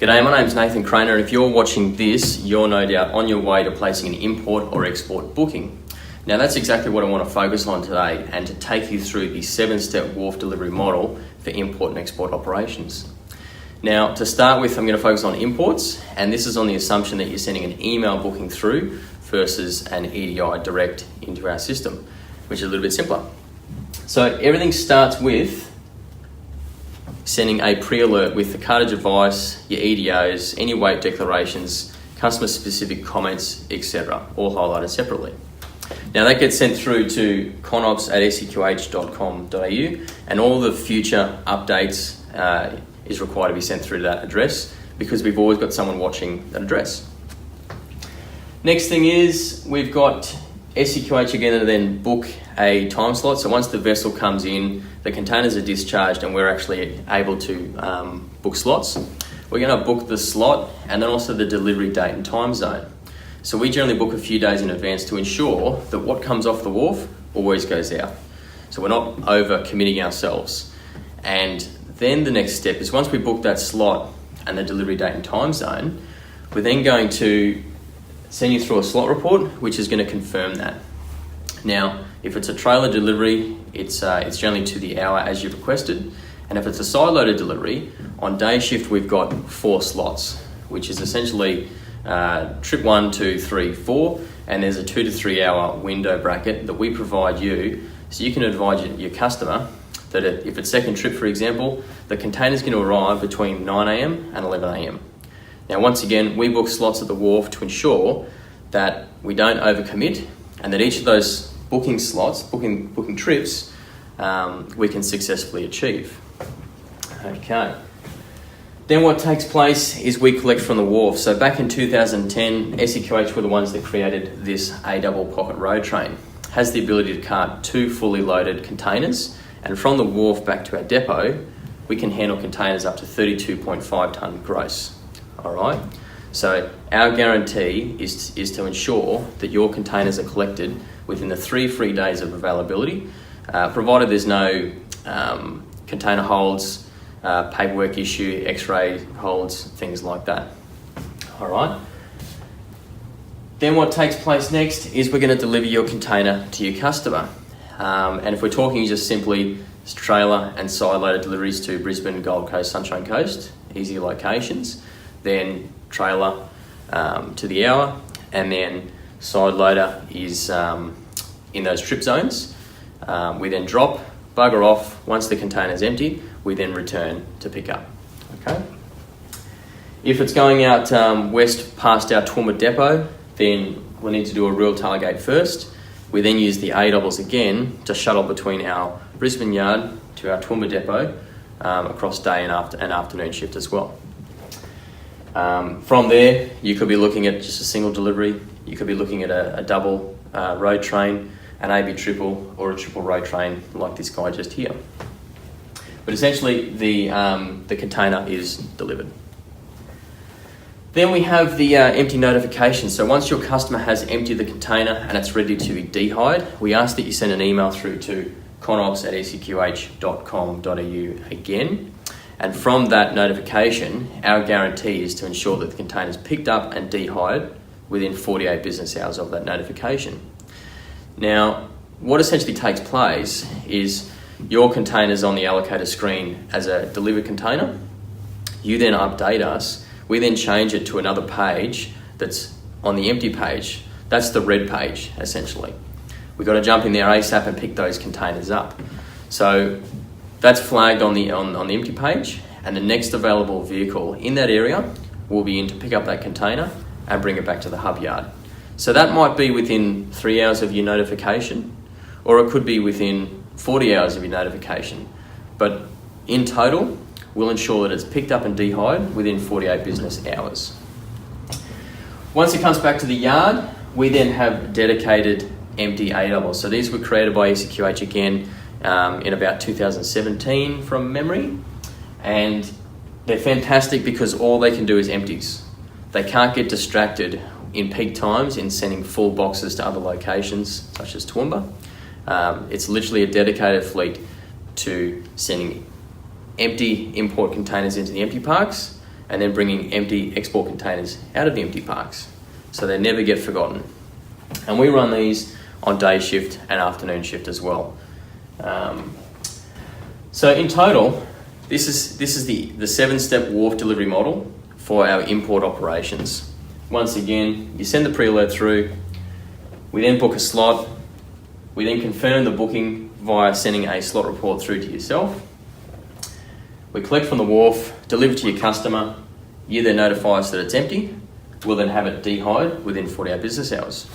G'day, my name's Nathan Craner, and if you're watching this, you're no doubt on your way to placing an import or export booking. Now that's exactly what I want to focus on today, and to take you through the 7-step WHARF delivery model for import and export operations. Now to start with, I'm going to focus on imports, and this is on the assumption that you're sending an email booking through versus an EDI direct into our system, which is a little bit simpler. So everything starts with sending a pre-alert with the cartage advice, your EDOs, any weight declarations, customer-specific comments, etc., all highlighted separately. Now that gets sent through to conops@seqh.com.au, and all the future updates is required to be sent through to that address because we've always got someone watching that address. Next thing is we've got SEQH again to then book a time slot. So once the vessel comes in, the containers are discharged and we're actually able to book slots. We're going to book the slot and then also the delivery date and time zone. So we generally book a few days in advance to ensure that what comes off the wharf always goes out. So we're not over committing ourselves. And then the next step is once we book that slot and the delivery date and time zone, we're then going to send you through a slot report, which is going to confirm that. Now, if it's a trailer delivery, it's generally to the hour as you've requested. And if it's a side-loaded delivery, on day shift we've got 4 slots, which is essentially trip 1, 2, 3, 4, and there's a 2 to 3 hour window bracket that we provide you, so you can advise your customer that if it's second trip, for example, the container's going to arrive between 9 a.m. and 11 a.m. Now, once again, we book slots at the wharf to ensure that we don't overcommit and that each of those booking slots, booking trips, we can successfully achieve. Okay. Then what takes place is we collect from the wharf. So back in 2010, SEQH were the ones that created this A-double pocket road train. It has the ability to cart 2 fully loaded containers, and from the wharf back to our depot, we can handle containers up to 32.5 tonne gross. All right. So our guarantee is to ensure that your containers are collected within the 3 free days of availability, provided there's no container holds, paperwork issue, x-ray holds, things like that. All right. Then what takes place next is we're going to deliver your container to your customer. And if we're talking just simply trailer and side-loaded deliveries to Brisbane, Gold Coast, Sunshine Coast, easy locations, then trailer to the hour, and then side loader is in those trip zones. We then drop, bugger off. Once the container's empty, we then return to pick up. Okay. If it's going out west past our Toowoomba depot, then we'll need to do a real tailgate first. We then use the A-doubles again to shuttle between our Brisbane yard to our Toowoomba depot across day and afternoon shift as well. From there, you could be looking at just a single delivery. You could be looking at a double road train, an AB triple, or a triple road train like this guy just here. But essentially, the container is delivered. Then we have the empty notification. So once your customer has emptied the container and it's ready to be de-hired, we ask that you send an email through to conops@seqh.com.au again. And from that notification, our guarantee is to ensure that the container is picked up and de-hired within 48 business hours of that notification. Now, what essentially takes place is your container's on the allocator screen as a delivered container. You then update us. We then change it to another page that's on the empty page. That's the red page, essentially. We've got to jump in there ASAP and pick those containers up. So that's flagged on the empty page, and the next available vehicle in that area will be in to pick up that container and bring it back to the hub yard. So that might be within 3 hours of your notification, or it could be within 40 hours of your notification. But in total, we'll ensure that it's picked up and de-hired within 48 business hours. Once it comes back to the yard, we then have dedicated empty A-doubles. So these were created by SEQH again in about 2017 from memory, and they're fantastic because all they can do is empties. They can't get distracted in peak times in sending full boxes to other locations such as Toowoomba. It's literally a dedicated fleet to sending empty import containers into the empty parks and then bringing empty export containers out of the empty parks, so they never get forgotten. And we run these on day shift and afternoon shift as well. So in total, this is the 7-step wharf delivery model for our import operations. Once again, you send the pre-alert through, we then book a slot, we then confirm the booking via sending a slot report through to yourself. We collect from the wharf, deliver to your customer, you then notify us that it's empty, we'll then have it de-hired within 40-hour business hours.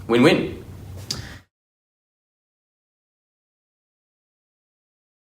Win-win.